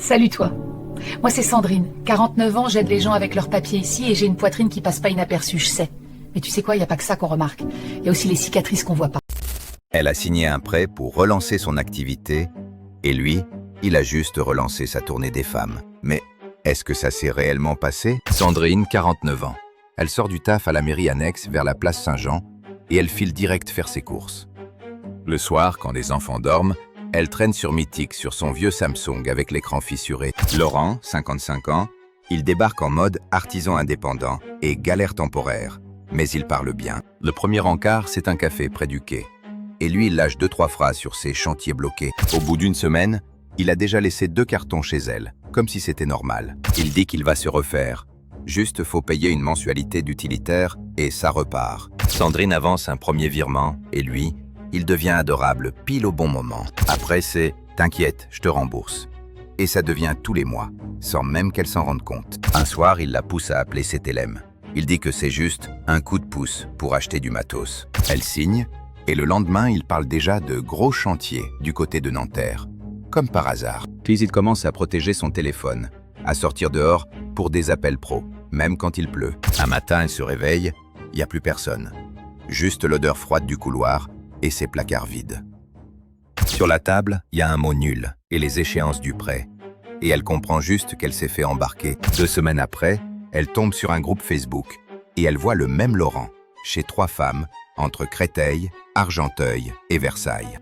Salut toi. Moi c'est Sandrine, 49 ans, j'aide les gens avec leurs papiers ici et j'ai une poitrine qui passe pas inaperçue, je sais. Mais tu sais quoi, il n'y a pas que ça qu'on remarque. Il y a aussi les cicatrices qu'on voit pas. Elle a signé un prêt pour relancer son activité et lui, il a juste relancé sa tournée des femmes. Mais est-ce que ça s'est réellement passé? Sandrine, 49 ans. Elle sort du taf à la mairie annexe vers la place Saint-Jean et elle file direct faire ses courses. Le soir, quand les enfants dorment, elle traîne sur Mythique sur son vieux Samsung avec l'écran fissuré. Laurent, 55 ans, il débarque en mode artisan indépendant et galère temporaire. Mais il parle bien. Le premier encart, c'est un café près du quai. Et lui, il lâche 2-3 phrases sur ses chantiers bloqués. Au bout d'une semaine, il a déjà laissé 2 cartons chez elle, comme si c'était normal. Il dit qu'il va se refaire. Juste, faut payer une mensualité d'utilitaire et ça repart. Sandrine avance un premier virement et lui, il devient adorable pile au bon moment. Après, c'est « T'inquiète, je te rembourse ». Et ça devient tous les mois, sans même qu'elle s'en rende compte. Un soir, il la pousse à appeler ses télèmes. Il dit que c'est juste un coup de pouce pour acheter du matos. Elle signe, et le lendemain, il parle déjà de gros chantiers du côté de Nanterre. Comme par hasard. Puis il commence à protéger son téléphone, à sortir dehors pour des appels pro, même quand il pleut. Un matin, elle se réveille, il n'y a plus personne. Juste l'odeur froide du couloir et ses placards vides. Sur la table, il y a un mot nul et les échéances du prêt. Et elle comprend juste qu'elle s'est fait embarquer. 2 semaines après, elle tombe sur un groupe Facebook et elle voit le même Laurent, chez 3 femmes, entre Créteil, Argenteuil et Versailles.